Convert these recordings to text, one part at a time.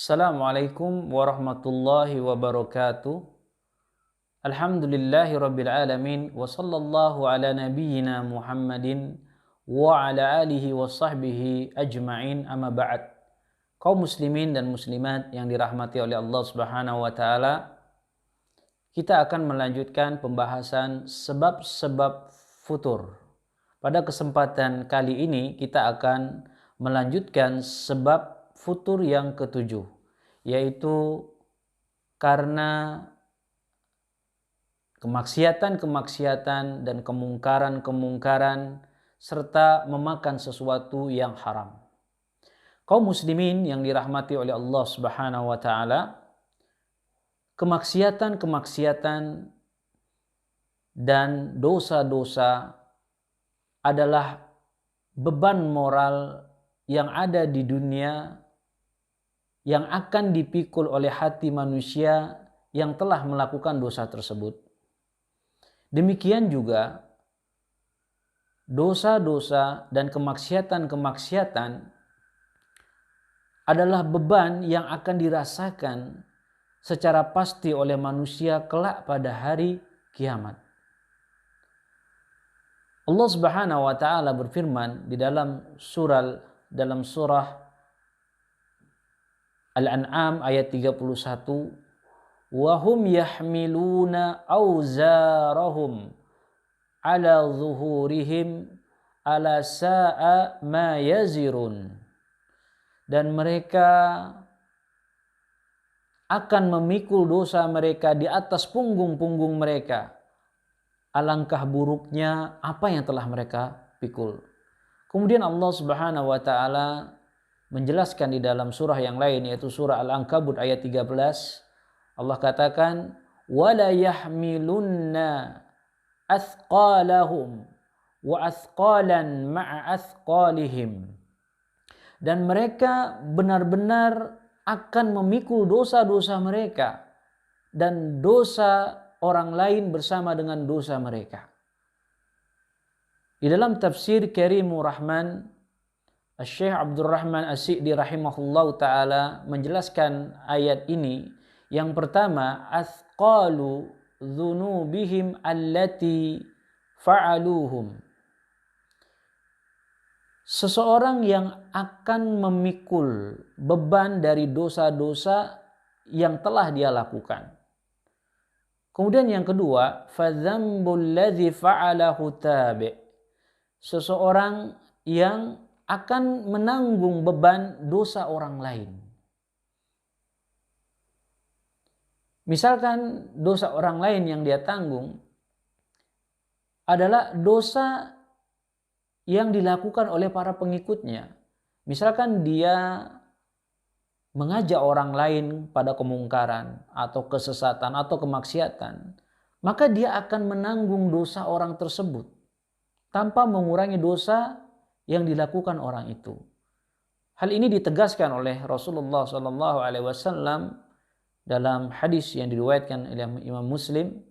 Assalamualaikum warahmatullahi wabarakatuh. Alhamdulillahi rabbil alamin wa sallallahu ala nabiyyina Muhammadin wa ala alihi wa sahbihi ajma'in, amma ba'd. Kaum muslimin dan muslimat yang dirahmati oleh Allah Subhanahu wa taala, kita akan melanjutkan pembahasan sebab-sebab futur. Pada kesempatan kali ini kita akan melanjutkan sebab futur yang ketujuh, yaitu karena kemaksiatan-kemaksiatan dan kemungkaran-kemungkaran serta memakan sesuatu yang haram. Kaum muslimin yang dirahmati oleh Allah Subhanahu wa taala, kemaksiatan-kemaksiatan dan dosa-dosa adalah beban moral yang ada di dunia yang akan dipikul oleh hati manusia yang telah melakukan dosa tersebut. Demikian juga dosa-dosa dan kemaksiatan-kemaksiatan adalah beban yang akan dirasakan secara pasti oleh manusia kelak pada hari kiamat. Allah Subhanahu wa taala berfirman di dalam surah Al-An'am ayat 31, wa hum yahmiluna awzarahum ala zuhurihim ala sa'a ma yazirun. Dan mereka akan memikul dosa mereka di atas punggung-punggung mereka. Alangkah buruknya apa yang telah mereka pikul. Kemudian Allah Subhanahu wa taala menjelaskan di dalam surah yang lain, yaitu surah Al-Ankabut ayat 13. Allah katakan, wala yahmilunna athqalahum wa athqalan ma'a athqalihim. Dan mereka benar-benar akan memikul dosa-dosa mereka dan dosa orang lain bersama dengan dosa mereka. Di dalam tafsir Karimur Rahman, Syekh Abdurrahman As-Sa'di rahimahullah ta'ala menjelaskan ayat ini. Yang pertama, athqalu dhunubihim allati fa'aluhum. Seseorang yang akan memikul beban dari dosa-dosa yang telah dia lakukan. Kemudian yang kedua, fadzambul ladzi fa'alahu tabi'. Seseorang yang akan menanggung beban dosa orang lain. Misalkan dosa orang lain yang dia tanggung adalah dosa yang dilakukan oleh para pengikutnya. Misalkan dia mengajak orang lain pada kemungkaran atau kesesatan atau kemaksiatan, maka dia akan menanggung dosa orang tersebut tanpa mengurangi dosa yang dilakukan orang itu. Hal ini ditegaskan oleh Rasulullah SAW dalam hadis yang diriwayatkan oleh Imam Muslim,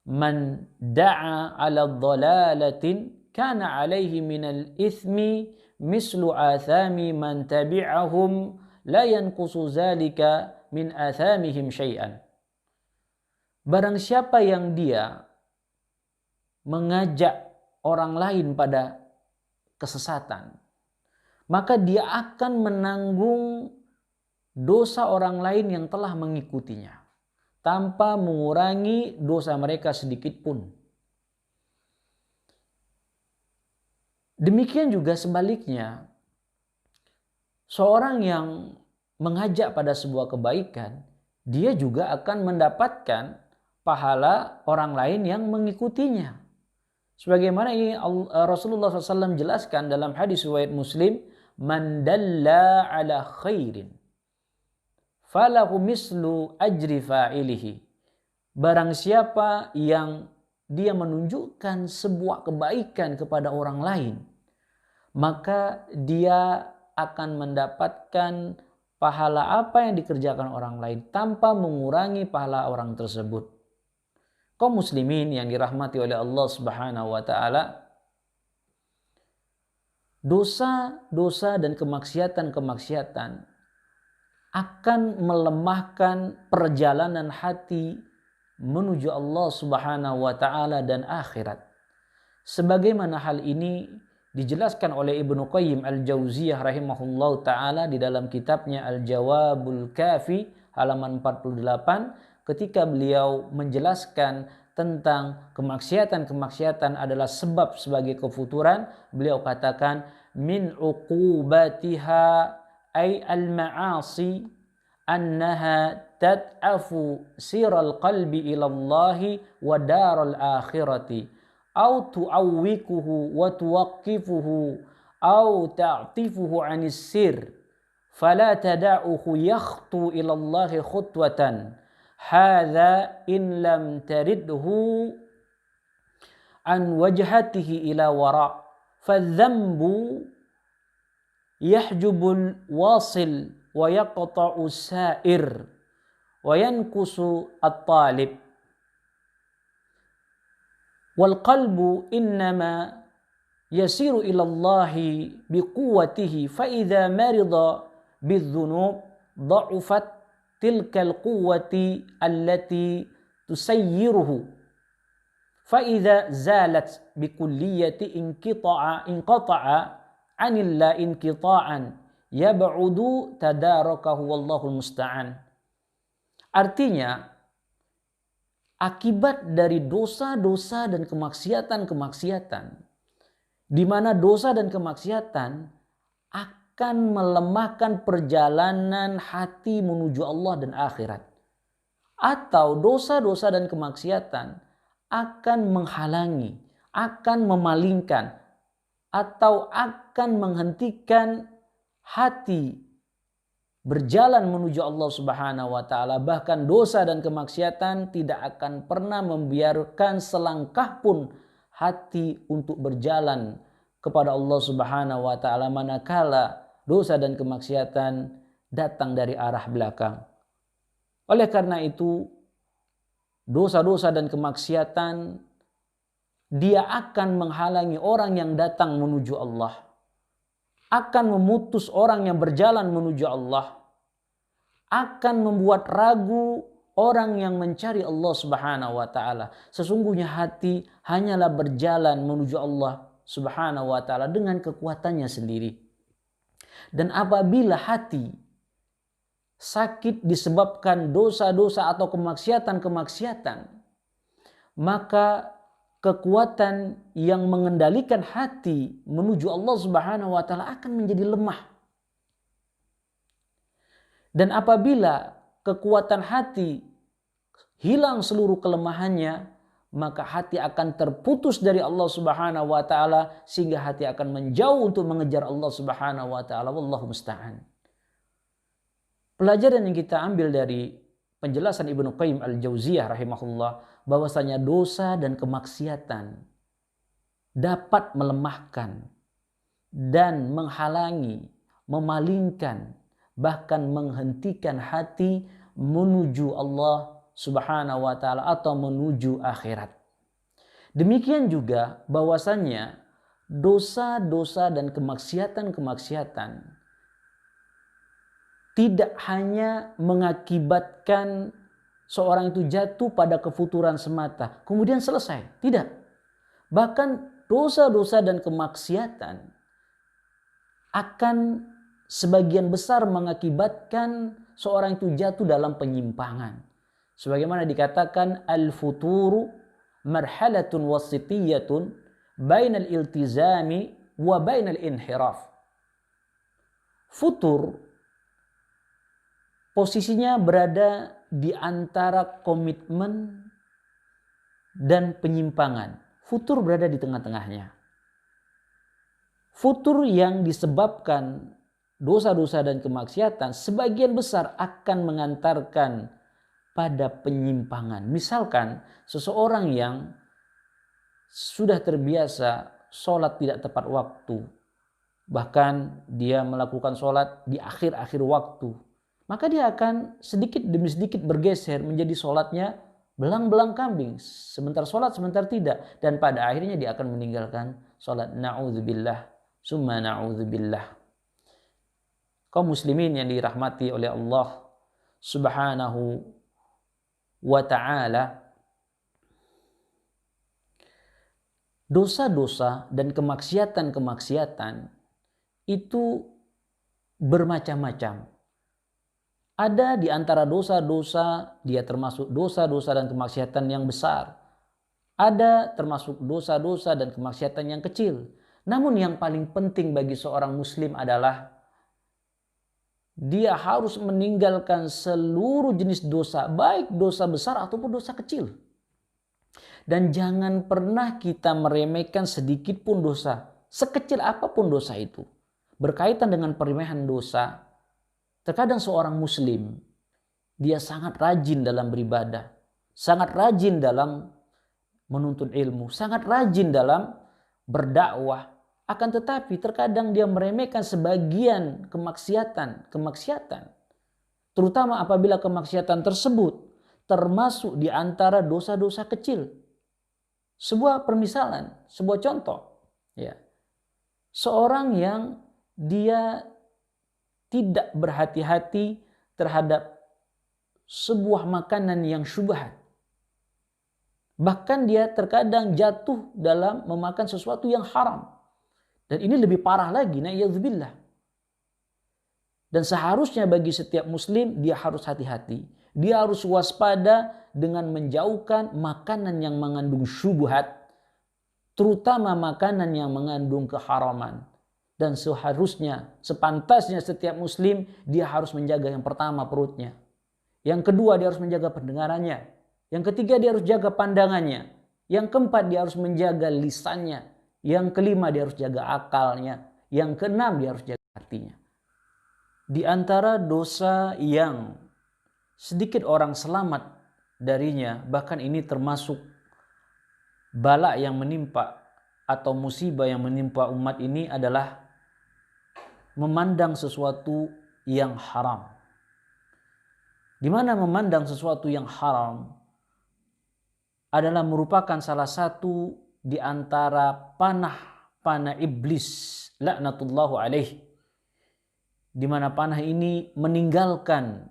man da'a ala dhalalatin kana alaihi minal ithmi mislu athami man tabi'ahum la yanqusu zalika min athamihim syai'an. Barang siapa yang dia mengajak orang lain pada kesesatan, maka dia akan menanggung dosa orang lain yang telah mengikutinya tanpa mengurangi dosa mereka sedikit pun. Demikian juga sebaliknya, seorang yang mengajak pada sebuah kebaikan, dia juga akan mendapatkan pahala orang lain yang mengikutinya. Sebagaimana ini Rasulullah SAW jelaskan dalam hadis riwayat Muslim, man dalla ala khairin falahu mislu ajri fa'ilihi. Barang siapa yang dia menunjukkan sebuah kebaikan kepada orang lain, maka dia akan mendapatkan pahala apa yang dikerjakan orang lain tanpa mengurangi pahala orang tersebut. Kaum muslimin yang dirahmati oleh Allah Subhanahu wa taala, dosa-dosa dan kemaksiatan-kemaksiatan akan melemahkan perjalanan hati menuju Allah Subhanahu wa taala dan akhirat. Sebagaimana hal ini dijelaskan oleh Ibnu Qayyim Al-Jauziyah rahimahullahu taala di dalam kitabnya Al-Jawabul Kafi halaman 48 ketika beliau menjelaskan tentang kemaksiatan adalah sebab sebagai kefuturan. Beliau katakan min uqubatiha ay al-ma'asi annaha tad'afu siral qalbi ilallahi wa daral akhirati au tu'awwikuhu wa tuwaqqifuhu au ta'tifuhu 'anis sir fala tada'uhu yakhtu ilallahi khutwatan hadza in lam taridhu an wajhatihi ila wara fadh-dhanbu yahjubul wasil wa yaqta'u sa'ir wa yankusu at-talib wal qalbu innama yasiru ila Allahi biquwwatihi fa idza marida bidzunub dha'ufat tilkal quwwati allati tusayyiruhu fa idza zalat bikulliyati inqata'a anillah inqita'an yab'udu tadarakahu wallahul musta'an. Artinya akibat dari dosa-dosa dan kemaksiatan di mana dosa dan kemaksiatan akan melemahkan perjalanan hati menuju Allah dan akhirat, atau dosa-dosa dan kemaksiatan akan menghalangi, akan memalingkan, atau akan menghentikan hati berjalan menuju Allah Subhanahu wa taala. Bahkan dosa dan kemaksiatan tidak akan pernah membiarkan selangkah pun hati untuk berjalan kepada Allah Subhanahu wa taala manakala dosa dan kemaksiatan datang dari arah belakang. Oleh karena itu, dosa-dosa dan kemaksiatan dia akan menghalangi orang yang datang menuju Allah, akan memutus orang yang berjalan menuju Allah, akan membuat ragu orang yang mencari Allah Subhanahu wa taala. Sesungguhnya hati hanyalah berjalan menuju Allah Subhanahu wa taala dengan kekuatannya sendiri. Dan apabila hati sakit disebabkan dosa-dosa atau kemaksiatan, maka kekuatan yang mengendalikan hati menuju Allah Subhanahu wa taala akan menjadi lemah. Dan apabila kekuatan hati hilang seluruh kelemahannya, maka hati akan terputus dari Allah Subhanahu wa taala sehingga hati akan menjauh untuk mengejar Allah Subhanahu wa taala. Wallahu musta'an. Pelajaran yang kita ambil dari penjelasan Ibnu Qayyim Al-Jauziyah rahimahullah, bahwasanya dosa dan kemaksiatan dapat melemahkan dan menghalangi, memalingkan, bahkan menghentikan hati menuju Allah Subhanahu wa taala atau menuju akhirat. Demikian juga bahwasanya dosa-dosa dan kemaksiatan tidak hanya mengakibatkan seorang itu jatuh pada kefuturan semata, kemudian selesai. Tidak. Bahkan dosa-dosa dan kemaksiatan akan sebagian besar mengakibatkan seorang itu jatuh dalam penyimpangan. Sebagaimana dikatakan al-futuru marhalatun wasitiyatun bainal iltizami wa bainal inhiraf. Futur posisinya berada di antara komitmen dan penyimpangan. Futur berada di tengah-tengahnya. Futur yang disebabkan dosa-dosa dan kemaksiatan sebagian besar akan mengantarkan pada penyimpangan. Misalkan seseorang yang sudah terbiasa sholat tidak tepat waktu, bahkan dia melakukan sholat di akhir-akhir waktu, maka dia akan sedikit demi sedikit bergeser menjadi sholatnya belang-belang kambing. Sebentar sholat, sebentar tidak. Dan pada akhirnya dia akan meninggalkan sholat. Na'udzubillah, summa na'udzubillah. Kaum muslimin yang dirahmati oleh Allah Subhanahu wa ta'ala, dosa-dosa dan kemaksiatan-kemaksiatan itu bermacam-macam. Ada di antara dosa-dosa, dia termasuk dosa-dosa dan kemaksiatan yang besar. Ada termasuk dosa-dosa dan kemaksiatan yang kecil. Namun yang paling penting bagi seorang muslim adalah dia harus meninggalkan seluruh jenis dosa, baik dosa besar ataupun dosa kecil. Dan jangan pernah kita meremehkan sedikit pun dosa, sekecil apapun dosa itu. Berkaitan dengan peremehan dosa, terkadang seorang muslim, dia sangat rajin dalam beribadah, sangat rajin dalam menuntut ilmu, sangat rajin dalam berdakwah. Akan tetapi terkadang dia meremehkan sebagian kemaksiatan. Terutama apabila kemaksiatan tersebut termasuk di antara dosa-dosa kecil. Sebuah permisalan, sebuah contoh. Ya. Seorang yang dia tidak berhati-hati terhadap sebuah makanan yang syubhat. Bahkan dia terkadang jatuh dalam memakan sesuatu yang haram. Dan ini lebih parah lagi, na'udzubillah. Dan seharusnya bagi setiap muslim dia harus hati-hati. Dia harus waspada dengan menjauhkan makanan yang mengandung syubhat, terutama makanan yang mengandung keharaman. Dan seharusnya, sepantasnya setiap muslim dia harus menjaga yang pertama perutnya. Yang kedua dia harus menjaga pendengarannya. Yang ketiga dia harus jaga pandangannya. Yang keempat dia harus menjaga lisannya. Yang kelima dia harus jaga akalnya. Yang keenam dia harus jaga hatinya. Di antara dosa yang sedikit orang selamat darinya, bahkan ini termasuk bala yang menimpa atau musibah yang menimpa umat ini adalah memandang sesuatu yang haram. Di mana memandang sesuatu yang haram adalah merupakan salah satu di antara panah iblis laknatullahu alaih, di mana panah ini meninggalkan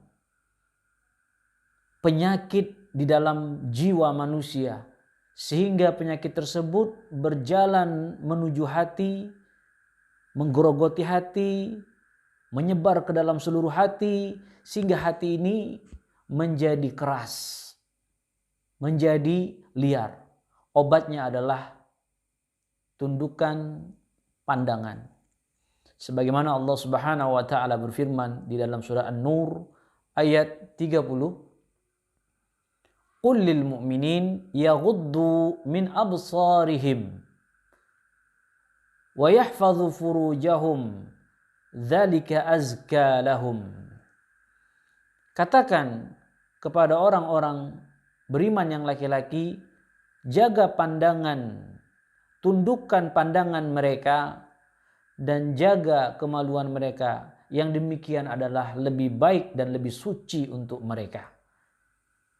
penyakit di dalam jiwa manusia, sehingga penyakit tersebut berjalan menuju hati, menggerogoti hati, menyebar ke dalam seluruh hati, sehingga hati ini menjadi keras, menjadi liar. Obatnya adalah tundukan pandangan. Sebagaimana Allah Subhanahu wa taala berfirman di dalam surah An-Nur ayat 30, "Qul lil mu'minin yaghuddu min absarihim wa yahfazu furujahum dzalika azka lahum." Katakan kepada orang-orang beriman yang laki-laki, jaga pandangan, tundukkan pandangan mereka, dan jaga kemaluan mereka. Yang demikian adalah lebih baik dan lebih suci untuk mereka.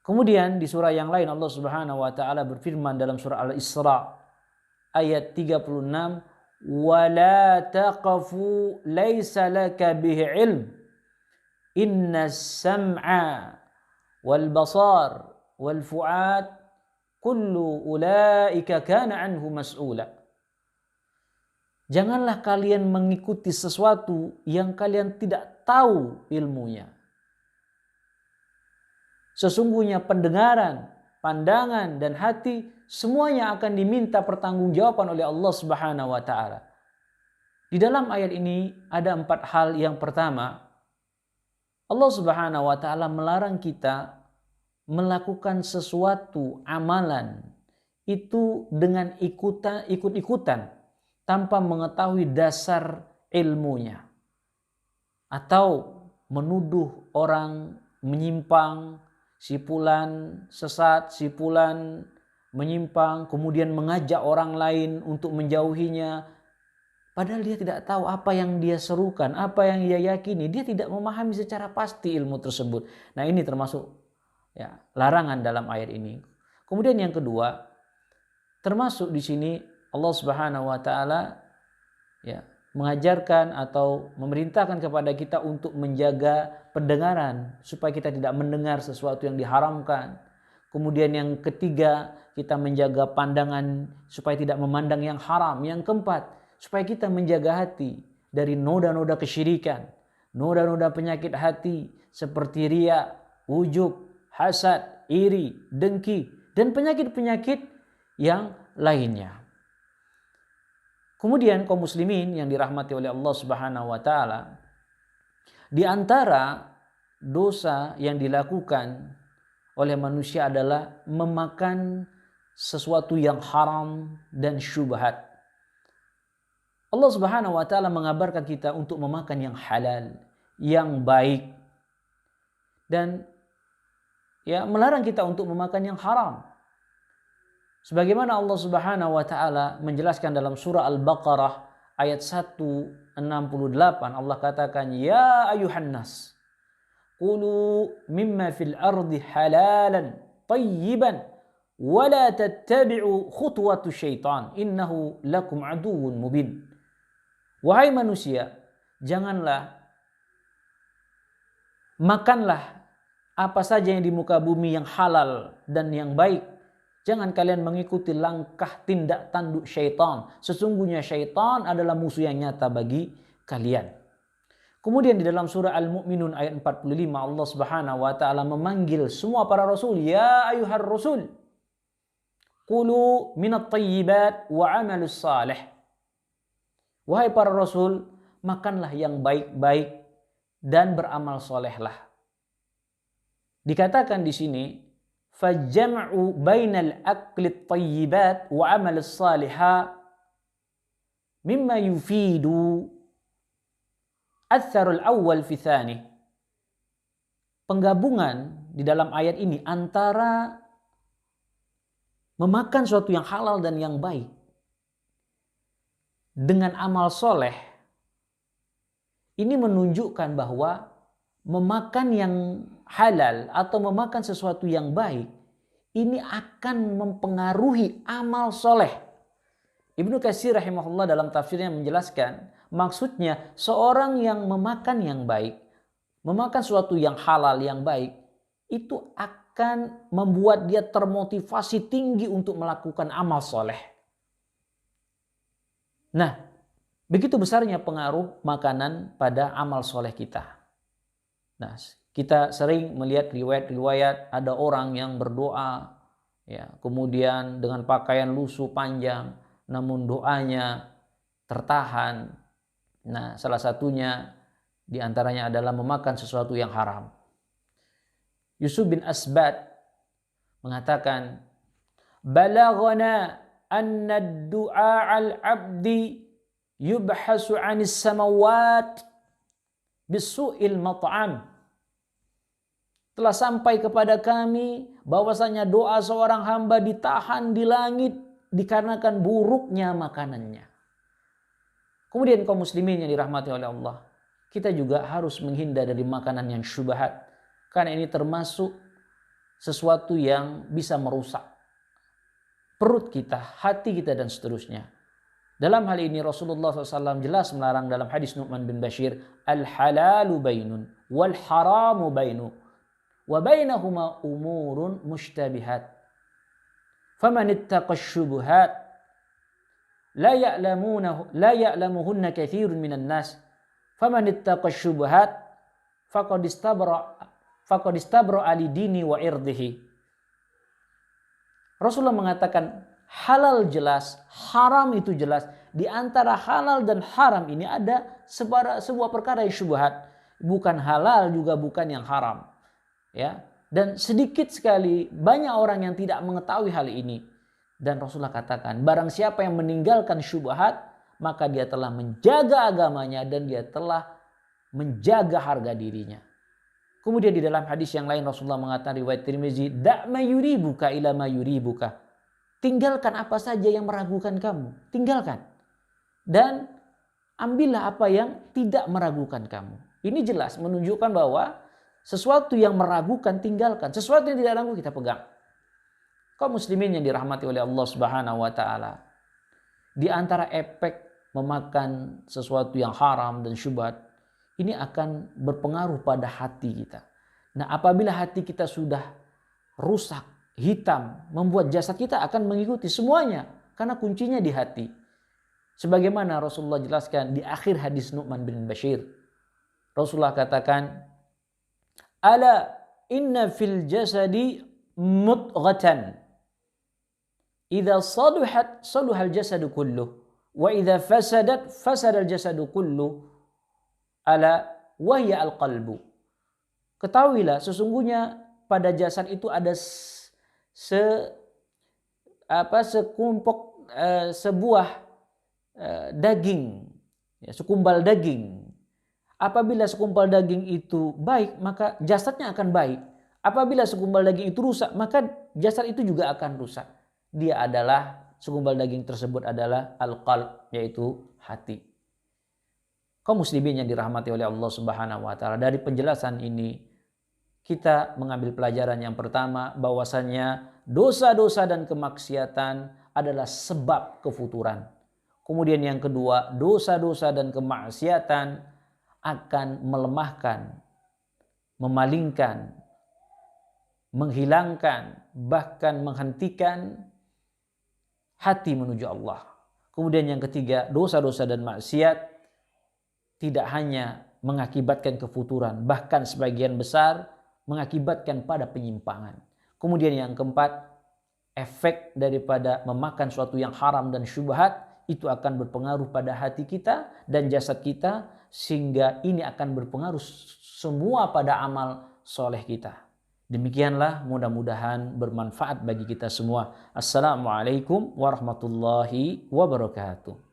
Kemudian di surah yang lain Allah Subhanahu wa taala berfirman dalam surah Al-Isra ayat 36, "Wala taqfu laisa laka bihi ilm. Innas sam'a wal basar wal fu'ad kullu ulaika kana anhu mas'ula." Janganlah kalian mengikuti sesuatu yang kalian tidak tahu ilmunya. Sesungguhnya pendengaran, pandangan, dan hati semuanya akan diminta pertanggungjawaban oleh Allah Subhanahu wa taala. Di dalam ayat ini ada 4 hal. Yang pertama, Allah Subhanahu wa taala melarang kita melakukan sesuatu amalan itu dengan ikut-ikutan tanpa mengetahui dasar ilmunya, atau menuduh orang menyimpang, si fulan sesat, si fulan menyimpang, kemudian mengajak orang lain untuk menjauhinya, padahal dia tidak tahu apa yang dia serukan, apa yang dia yakini. Dia tidak memahami secara pasti ilmu tersebut. Nah, ini termasuk larangan dalam ayat ini. Kemudian yang kedua, termasuk di sini Allah Subhanahu wa taala mengajarkan atau memerintahkan kepada kita untuk menjaga pendengaran supaya kita tidak mendengar sesuatu yang diharamkan. Kemudian yang ketiga, kita menjaga pandangan supaya tidak memandang yang haram. Yang keempat, supaya kita menjaga hati dari noda-noda kesyirikan, noda-noda penyakit hati seperti riya, ujub, hasad, iri, dengki, dan penyakit-penyakit yang lainnya. Kemudian kaum muslimin yang dirahmati oleh Allah Subhanahu wa taala, di antara dosa yang dilakukan oleh manusia adalah memakan sesuatu yang haram dan syubhat. Allah Subhanahu wa taala mengabarkan kita untuk memakan yang halal, yang baik, dan melarang kita untuk memakan yang haram. Sebagaimana Allah Subhanahu wa taala menjelaskan dalam surah Al-Baqarah ayat 168, Allah katakan, "Ya ayuhan nas, qulu mimma fil ardi halalan tayyiban wa la tattabi'u khutuwatu syaitan innahu lakum aduwwun mubin." Wahai manusia, makanlah apa saja yang di muka bumi yang halal dan yang baik. Jangan kalian mengikuti langkah tindak tanduk syaitan. Sesungguhnya syaitan adalah musuh yang nyata bagi kalian. Kemudian di dalam surah Al-Mu'minun ayat 45 Allah Subhanahu wa taala memanggil semua para rasul, "Ya ayyuhar rasul, qulu minat thayyibat wa 'amalus salih." Wahai para rasul, makanlah yang baik-baik dan beramal solehlah. Dikatakan di sini, fajam'u bainal aklit tayyibat wa amal salihah mimma yufidu athar al-awwal fi thani. Penggabungan di dalam ayat ini antara memakan sesuatu yang halal dan yang baik dengan amal soleh, ini menunjukkan bahwa memakan yang halal atau memakan sesuatu yang baik ini akan mempengaruhi amal soleh. Ibnu Katsir rahimahullah dalam tafsirnya menjelaskan, maksudnya seorang yang memakan yang baik, memakan sesuatu yang halal yang baik, itu akan membuat dia termotivasi tinggi untuk melakukan amal soleh. Nah, begitu besarnya pengaruh makanan pada amal soleh kita. Nah, kita sering melihat riwayat-riwayat ada orang yang berdoa, kemudian dengan pakaian lusuh panjang, namun doanya tertahan. Nah, salah satunya di antaranya adalah memakan sesuatu yang haram. Yusuf bin Asbat mengatakan, "Balaghana anna ad-du'a al-'abdi yubhasu 'anis samawat bisu'il mat'am." Telah sampai kepada kami bahwasanya doa seorang hamba ditahan di langit dikarenakan buruknya makanannya. Kemudian kaum muslimin yang dirahmati oleh Allah, kita juga harus menghindar dari makanan yang syubhat, karena ini termasuk sesuatu yang bisa merusak perut kita, hati kita, dan seterusnya. Dalam hal ini Rasulullah SAW jelas melarang dalam hadis Nu'man bin Bashir, "Al-halalu bainun wal haramu bainu wa bainahuma umurun mushtabihat. Faman ittaqa syubuhat la ya'lamuhunna katsirun minan nas. Faman ittaqa syubuhat faqad istabra ali dini wa irdihi." Rasulullah mengatakan halal jelas, haram itu jelas. Di antara halal dan haram ini ada sebuah perkara yang syubhat. Bukan halal juga bukan yang haram. Dan sedikit sekali banyak orang yang tidak mengetahui hal ini. Dan Rasulullah katakan, barang siapa yang meninggalkan syubhat, maka dia telah menjaga agamanya dan dia telah menjaga harga dirinya. Kemudian di dalam hadis yang lain Rasulullah mengatakan, riwayat Tirmizi, "Da' ma yuribuka ila ma yuribuka." Tinggalkan apa saja yang meragukan kamu, tinggalkan. Dan ambillah apa yang tidak meragukan kamu. Ini jelas menunjukkan bahwa sesuatu yang meragukan tinggalkan, sesuatu yang tidak ragu kita pegang. Kaum muslimin yang dirahmati oleh Allah Subhanahu wa taala, di antara efek memakan sesuatu yang haram dan syubhat, ini akan berpengaruh pada hati kita. Nah, apabila hati kita sudah rusak, hitam, membuat jasad kita akan mengikuti semuanya, karena kuncinya di hati. Sebagaimana Rasulullah jelaskan di akhir hadis Nu'man bin Bashir. Rasulullah katakan, "Ala inna fil jasadi mudghatan. Idza saluhat saluhal jasadu kulluh, wa idza fasadat fasadal jasadu kulluh. Ala wahya al-qalbu." Ketahuilah sesungguhnya pada jasad itu ada sekumpuk sebuah daging, ya, sekumbal daging. Apabila sekumpal daging itu baik, maka jasadnya akan baik. Apabila sekumpal daging itu rusak, maka jasad itu juga akan rusak. Dia adalah, sekumpal daging tersebut adalah al-qalb, yaitu hati. Kaum muslimin yang dirahmati oleh Allah Subhanahu wa taala, dari penjelasan ini kita mengambil pelajaran yang pertama, bahwasannya dosa-dosa dan kemaksiatan adalah sebab kefuturan. Kemudian yang kedua, dosa-dosa dan kemaksiatan akan melemahkan, memalingkan, menghilangkan, bahkan menghentikan hati menuju Allah. Kemudian yang ketiga, dosa-dosa dan maksiat tidak hanya mengakibatkan kefuturan, bahkan sebagian besar mengakibatkan pada penyimpangan. Kemudian yang keempat, efek daripada memakan sesuatu yang haram dan syubhat itu akan berpengaruh pada hati kita dan jasad kita, sehingga ini akan berpengaruh semua pada amal soleh kita. Demikianlah, mudah-mudahan bermanfaat bagi kita semua. Assalamualaikum warahmatullahi wabarakatuh.